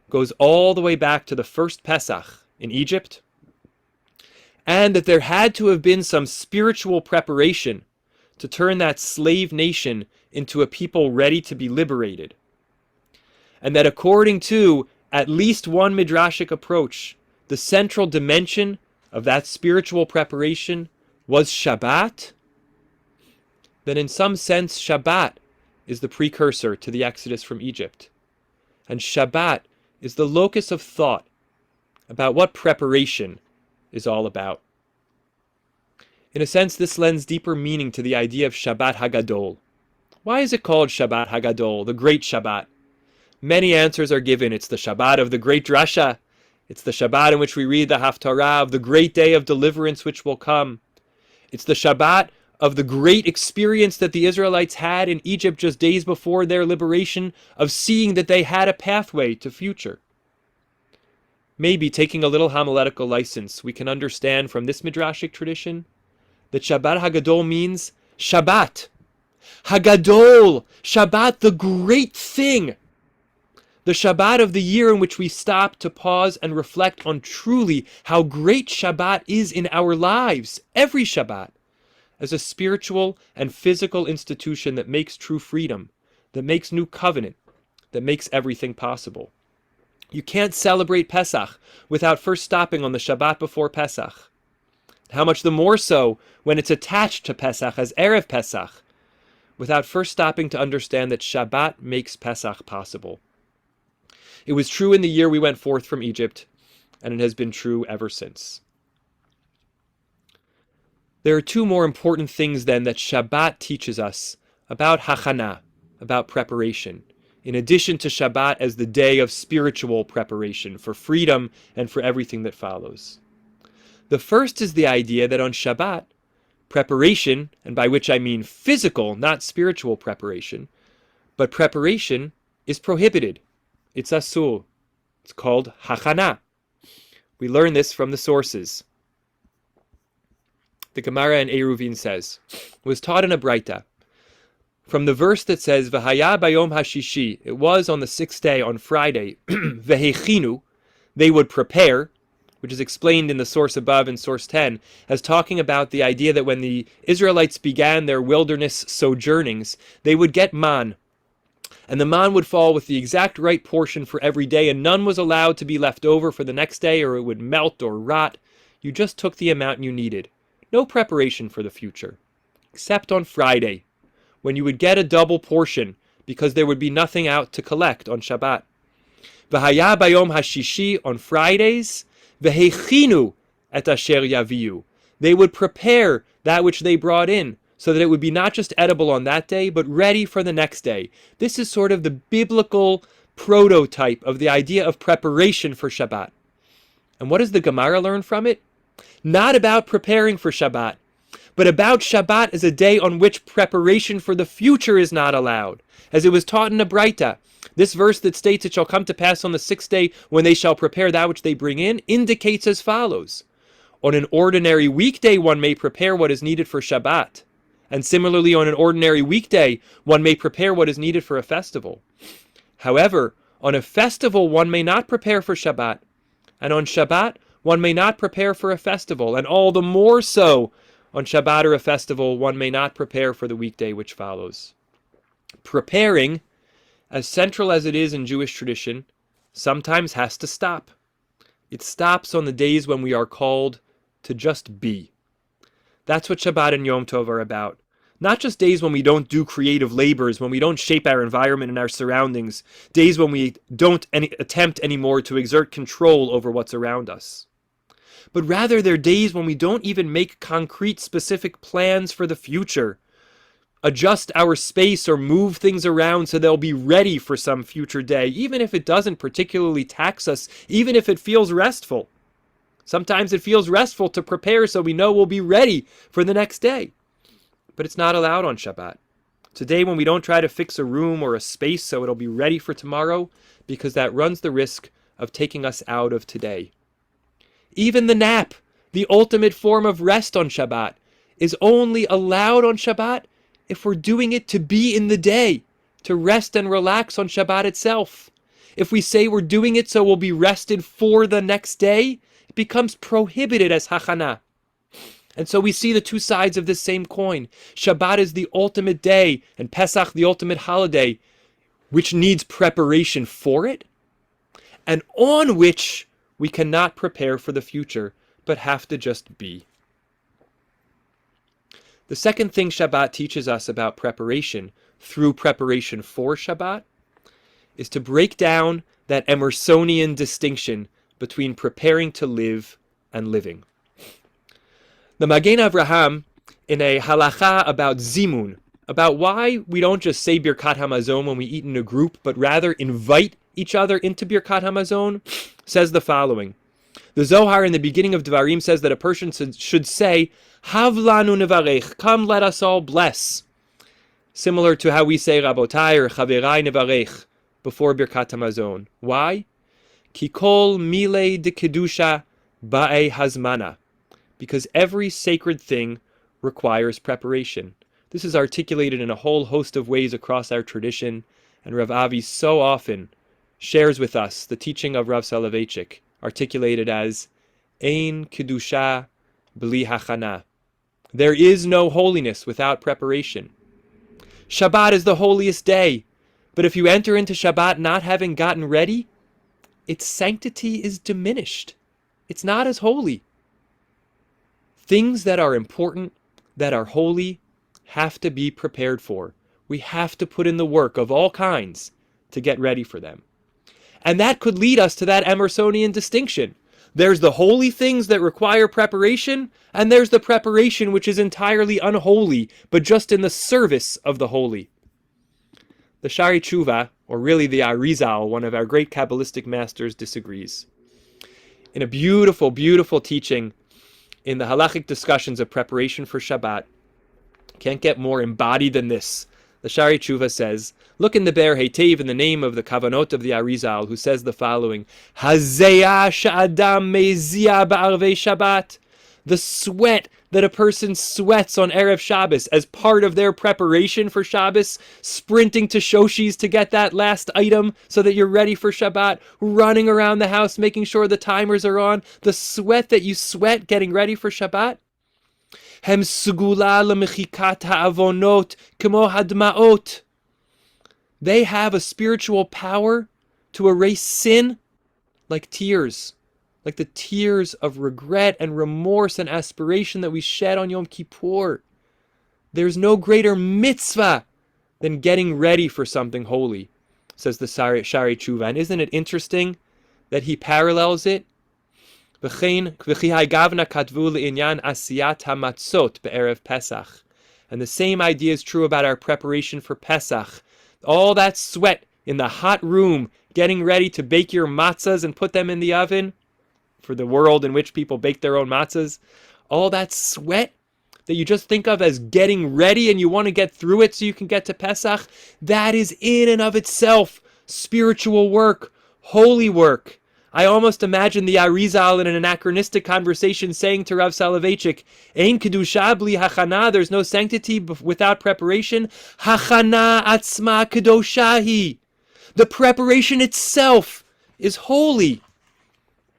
goes all the way back to the first Pesach in Egypt, and that there had to have been some spiritual preparation to turn that slave nation into a people ready to be liberated, and that according to at least one midrashic approach, the central dimension of that spiritual preparation was Shabbat, then in some sense Shabbat is the precursor to the exodus from Egypt. And Shabbat is the locus of thought about what preparation is all about. In a sense, this lends deeper meaning to the idea of Shabbat HaGadol. Why is it called Shabbat HaGadol, the Great Shabbat? Many answers are given. It's the Shabbat of the Great Derashah. It's the Shabbat in which we read the Haftarah of the great day of deliverance which will come. It's the Shabbat of the great experience that the Israelites had in Egypt just days before their liberation, of seeing that they had a pathway to future. Maybe, taking a little homiletical license, we can understand from this midrashic tradition that Shabbat HaGadol means Shabbat. HaGadol, Shabbat, the great thing. The Shabbat of the year in which we stop to pause and reflect on truly how great Shabbat is in our lives, every Shabbat, as a spiritual and physical institution that makes true freedom, that makes new covenant, that makes everything possible. You can't celebrate Pesach without first stopping on the Shabbat before Pesach. How much the more so when it's attached to Pesach as Erev Pesach, without first stopping to understand that Shabbat makes Pesach possible. It was true in the year we went forth from Egypt, and it has been true ever since. There are two more important things then that Shabbat teaches us about hachana, about preparation, in addition to Shabbat as the day of spiritual preparation for freedom and for everything that follows. The first is the idea that on Shabbat, preparation, and by which I mean physical, not spiritual preparation, but preparation is prohibited. It's asur. It's called hachana. We learn this from the sources. The Gemara in Eruvin says, was taught in a Braita, from the verse that says, V'haya bayom hashishi, it was on the sixth day, on Friday, V'hechinu, they would prepare, which is explained in the source above in source 10, as talking about the idea that when the Israelites began their wilderness sojournings, they would get man, and the man would fall with the exact right portion for every day, and none was allowed to be left over for the next day, or it would melt or rot. You just took the amount you needed. No preparation for the future, except on Friday, when you would get a double portion, because there would be nothing out to collect on Shabbat. V'haya bayom hashishi, on Fridays, v'hechinu et asher yaviu. They would prepare that which they brought in, so that it would be not just edible on that day, but ready for the next day. This is sort of the biblical prototype of the idea of preparation for Shabbat. And what does the Gemara learn from it? Not about preparing for Shabbat, But about Shabbat as a day on which preparation for the future is not allowed. As it was taught in the Braita, this verse that states it shall come to pass on the sixth day when they shall prepare that which they bring in, indicates as follows. On an ordinary weekday, one may prepare what is needed for Shabbat. And similarly, on an ordinary weekday, one may prepare what is needed for a festival. However, on a festival, one may not prepare for Shabbat. And on Shabbat, one may not prepare for a festival. And all the more so, on Shabbat or a festival, one may not prepare for the weekday which follows. Preparing, as central as it is in Jewish tradition, sometimes has to stop. It stops on the days when we are called to just be. That's what Shabbat and Yom Tov are about. Not just days when we don't do creative labors, when we don't shape our environment and our surroundings, days when we don't attempt anymore to exert control over what's around us. But rather they're days when we don't even make concrete specific plans for the future, adjust our space or move things around so they'll be ready for some future day, even if it doesn't particularly tax us, even if it feels restful. Sometimes it feels restful to prepare so we know we'll be ready for the next day. But it's not allowed on Shabbat. It's a day when we don't try to fix a room or a space so it'll be ready for tomorrow, because that runs the risk of taking us out of today. Even the nap, the ultimate form of rest on Shabbat, is only allowed on Shabbat if we're doing it to be in the day, to rest and relax on Shabbat itself. If we say we're doing it so we'll be rested for the next day, it becomes prohibited as hachana. And so we see the two sides of this same coin. Shabbat is the ultimate day, and Pesach the ultimate holiday, which needs preparation for it, and on which we cannot prepare for the future, but have to just be. The second thing Shabbat teaches us about preparation, through preparation for Shabbat, is to break down that Emersonian distinction between preparing to live and living. The Magen Avraham, in a halacha about zimun, about why we don't just say Birkat Hamazon when we eat in a group, but rather invite each other into Birkat Hamazon, says the following. The Zohar in the beginning of Devarim says that a person should say, Hav lanu nevarech, come let us all bless. Similar to how we say Rabotai or Chaverai nevarech before Birkat Hamazon. Why? Ki kol mile de kedusha ba'e hazmana. Because every sacred thing requires preparation. This is articulated in a whole host of ways across our tradition, and Rav Avi so often shares with us the teaching of Rav Soloveitchik, articulated as Ein Kedusha Bli Hachana. There is no holiness without preparation. Shabbat is the holiest day, but if you enter into Shabbat not having gotten ready, its sanctity is diminished. It's not as holy. Things that are important, that are holy, have to be prepared for. We have to put in the work of all kinds to get ready for them. And that could lead us to that Emersonian distinction. There's the holy things that require preparation, and there's the preparation which is entirely unholy, but just in the service of the holy. The Shari Tshuva, or really the Arizal, one of our great Kabbalistic masters, disagrees. In a beautiful, beautiful teaching in the halachic discussions of preparation for Shabbat, can't get more embodied than this. The Shari Tshuva says, look in the Be'er Heitev in the name of the Kavanot of the Arizal, who says the following, Hazeya sha'adam mezia ba'arvei Shabbat. The sweat that a person sweats on Erev Shabbos as part of their preparation for Shabbos, sprinting to Shoshis to get that last item so that you're ready for Shabbat, running around the house making sure the timers are on, the sweat that you sweat getting ready for Shabbat, Hem sugula lemechikat ha'avonot kemo hadmaot. They have a spiritual power to erase sin like tears, like the tears of regret and remorse and aspiration that we shed on Yom Kippur. There's no greater mitzvah than getting ready for something holy, says the Shari Tshuva. And isn't it interesting that he parallels it? And the same idea is true about our preparation for Pesach. All that sweat in the hot room, getting ready to bake your matzahs and put them in the oven, for the world in which people bake their own matzahs, all that sweat, that you just think of as getting ready and you want to get through it so you can get to Pesach, that is in and of itself spiritual work, holy work. I almost imagine the Arizal in an anachronistic conversation saying to Rav Soloveitchik, Ein kedusha bli hachana, there's no sanctity without preparation. Hachana atzma kedoshahi. The preparation itself is holy.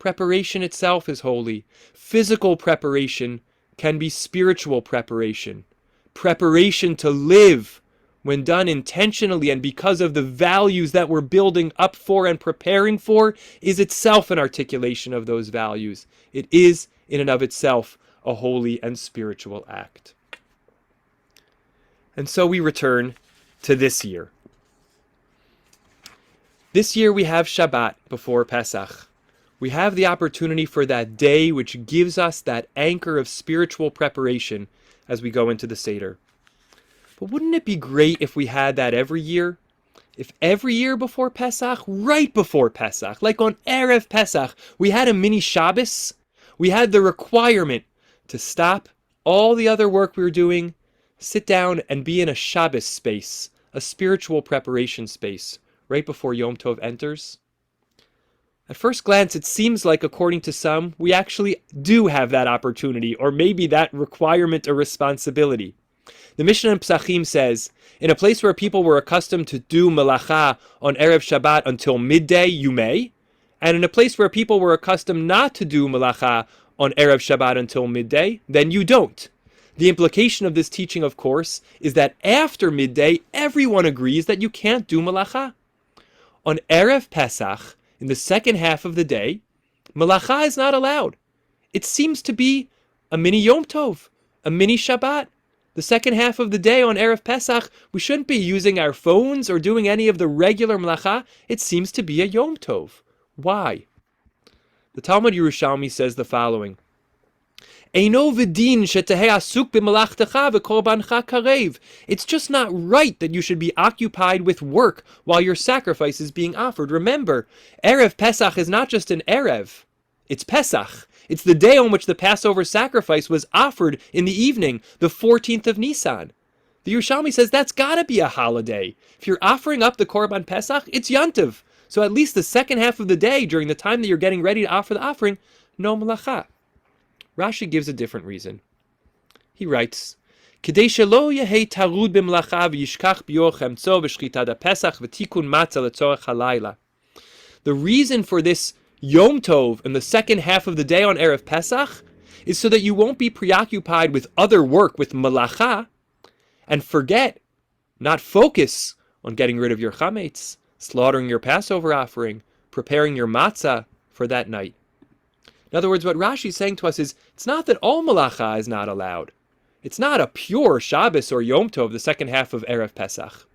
Preparation itself is holy. Physical preparation can be spiritual preparation. Preparation to live, when done intentionally and because of the values that we're building up for and preparing for, is itself an articulation of those values. It is, in and of itself, a holy and spiritual act. And so we return to this year. This year we have Shabbat before Pesach. We have the opportunity for that day which gives us that anchor of spiritual preparation as we go into the Seder. But wouldn't it be great if we had that every year? If every year before Pesach, right before Pesach, like on Erev Pesach, we had a mini Shabbos, we had the requirement to stop all the other work we were doing, sit down and be in a Shabbos space, a spiritual preparation space, right before Yom Tov enters. At first glance, it seems like, according to some, we actually do have that opportunity, or maybe that requirement or responsibility. The Mishnah in Psachim says, in a place where people were accustomed to do melacha on Erev Shabbat until midday, you may, and in a place where people were accustomed not to do melacha on Erev Shabbat until midday, then you don't. The implication of this teaching, of course, is that after midday, everyone agrees that you can't do melacha. On Erev Pesach, in the second half of the day, melacha is not allowed. It seems to be a mini Yom Tov, a mini Shabbat. The second half of the day on Erev Pesach, we shouldn't be using our phones or doing any of the regular melacha. It seems to be a Yom Tov. Why? The Talmud Yerushalmi says the following. It's just not right that you should be occupied with work while your sacrifice is being offered. Remember, Erev Pesach is not just an Erev, it's Pesach. It's the day on which the Passover sacrifice was offered in the evening, the 14th of Nisan. The Yerushalmi says that's got to be a holiday. If you're offering up the Korban Pesach, it's Yontiv. So at least the second half of the day, during the time that you're getting ready to offer the offering, no melacha. Rashi gives a different reason. He writes, the reason for this Yom Tov in the second half of the day on Erev Pesach is so that you won't be preoccupied with other work, with melacha, and forget, not focus on getting rid of your chametz, slaughtering your Passover offering, preparing your matzah for that night. In other words, what Rashi is saying to us is, it's not that all melacha is not allowed. It's not a pure Shabbos or Yom Tov, the second half of Erev Pesach.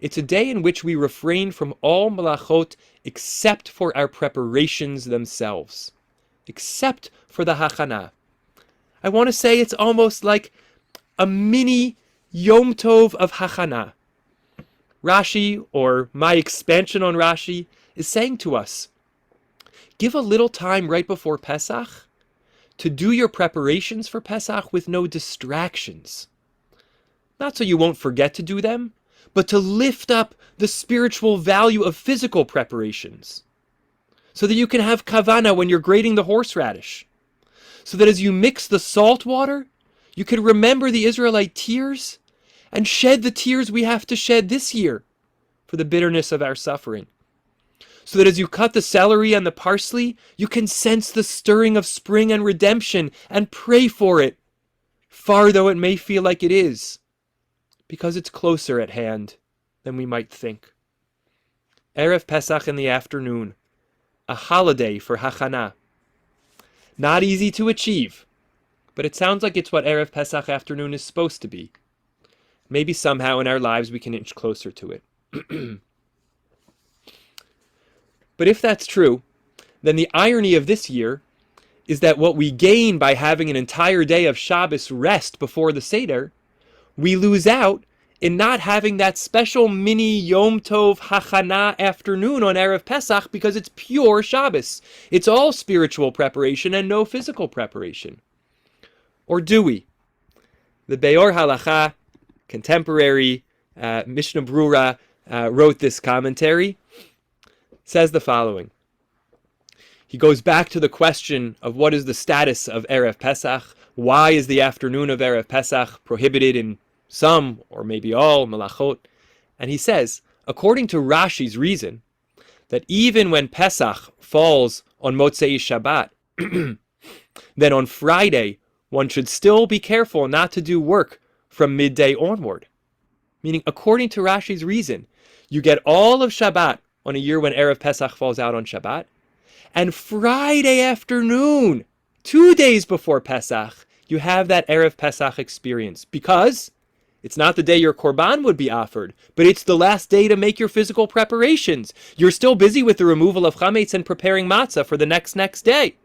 It's a day in which we refrain from all melachot except for our preparations themselves, except for the hachana. I want to say it's almost like a mini Yom Tov of hachana. Rashi, or my expansion on Rashi, is saying to us, give a little time right before Pesach to do your preparations for Pesach with no distractions. Not so you won't forget to do them, but to lift up the spiritual value of physical preparations, so that you can have kavana when you're grating the horseradish, so that as you mix the salt water, you can remember the Israelite tears and shed the tears we have to shed this year for the bitterness of our suffering, so that as you cut the celery and the parsley, you can sense the stirring of spring and redemption and pray for it, far though it may feel like it is, because it's closer at hand than we might think. Erev Pesach in the afternoon, a holiday for hachana. Not easy to achieve, but it sounds like it's what Erev Pesach afternoon is supposed to be. Maybe somehow in our lives we can inch closer to it. But if that's true, then the irony of this year is that what we gain by having an entire day of Shabbos rest before the Seder, we lose out in not having that special mini Yom Tov Hachana afternoon on Erev Pesach because it's pure Shabbos. It's all spiritual preparation and no physical preparation. Or do we? The Beor Halacha, contemporary Mishnah Brura, wrote this commentary, says the following. He goes back to the question of what is the status of Erev Pesach. Why is the afternoon of Erev Pesach prohibited in some, or maybe all, melachot? And he says, according to Rashi's reason, that even when Pesach falls on Motzaei Shabbat, then on Friday, one should still be careful not to do work from midday onward. Meaning, according to Rashi's reason, you get all of Shabbat on a year when Erev Pesach falls out on Shabbat, and Friday afternoon, 2 days before Pesach, you have that Erev Pesach experience. Because it's not the day your korban would be offered, but it's the last day to make your physical preparations. You're still busy with the removal of chametz and preparing matzah for the next day.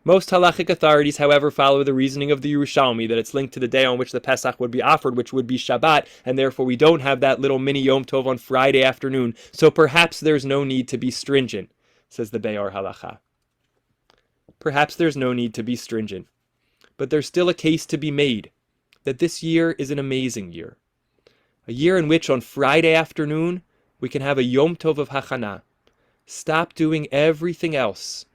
Most halachic authorities, however, follow the reasoning of the Yerushalmi that it's linked to the day on which the Pesach would be offered, which would be Shabbat, and therefore we don't have that little mini Yom Tov on Friday afternoon, so perhaps there's no need to be stringent, says the Beor Halacha. Perhaps there's no need to be stringent, but there's still a case to be made that this year is an amazing year. A year in which on Friday afternoon we can have a Yom Tov of Hachana, stop doing everything else,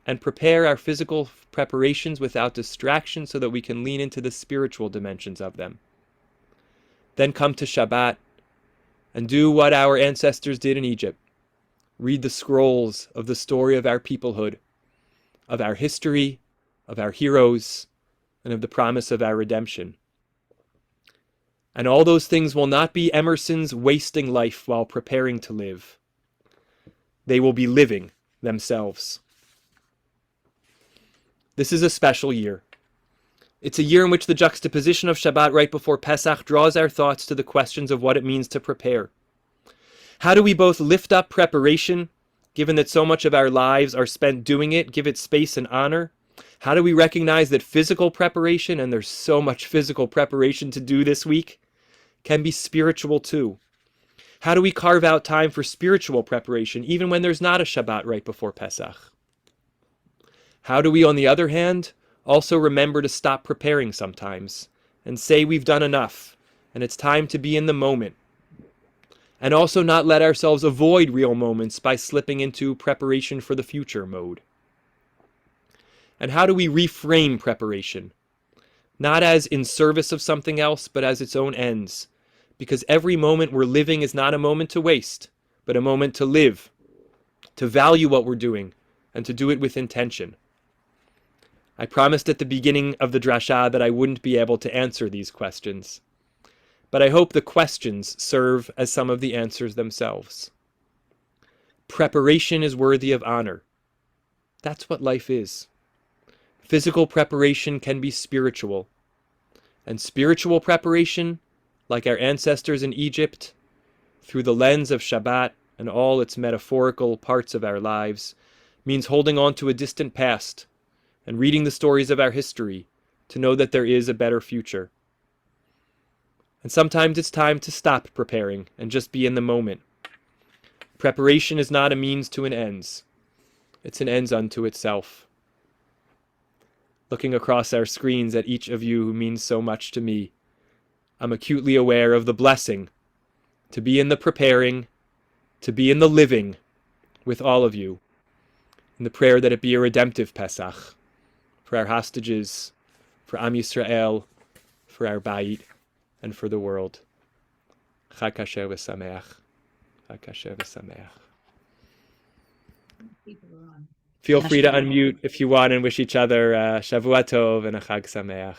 and prepare our physical preparations without distraction so that we can lean into the spiritual dimensions of them. Then come to Shabbat and do what our ancestors did in Egypt. Read the scrolls of the story of our peoplehood, of our history, of our heroes, and of the promise of our redemption. And all those things will not be Emerson's wasting life while preparing to live. They will be living themselves. This is a special year. It's a year in which the juxtaposition of Shabbat right before Pesach draws our thoughts to the questions of what it means to prepare. How do we both lift up preparation, given that so much of our lives are spent doing it, give it space and honor? How do we recognize that physical preparation, and there's so much physical preparation to do this week, can be spiritual too? How do we carve out time for spiritual preparation, even when there's not a Shabbat right before Pesach? How do we, on the other hand, also remember to stop preparing sometimes and say we've done enough and it's time to be in the moment? And also not let ourselves avoid real moments by slipping into preparation for the future mode. And how do we reframe preparation? Not as in service of something else, but as its own ends. Because every moment we're living is not a moment to waste, but a moment to live, to value what we're doing, and to do it with intention. I promised at the beginning of the Derashah that I wouldn't be able to answer these questions. But I hope the questions serve as some of the answers themselves. Preparation is worthy of honor. That's what life is. Physical preparation can be spiritual. And spiritual preparation, like our ancestors in Egypt, through the lens of Shabbat and all its metaphorical parts of our lives, means holding on to a distant past and reading the stories of our history to know that there is a better future. And sometimes it's time to stop preparing and just be in the moment. Preparation is not a means to an ends. It's an ends unto itself. Looking across our screens at each of you who means so much to me, I'm acutely aware of the blessing to be in the preparing, to be in the living with all of you, in the prayer that it be a redemptive Pesach for our hostages, for Am Yisrael, for our Bayit, and for the world. Chag Kasher v'sameach. Chag Kasher v'sameach. Feel free to unmute if you want and wish each other Shavua Tov and a Chag Sameach.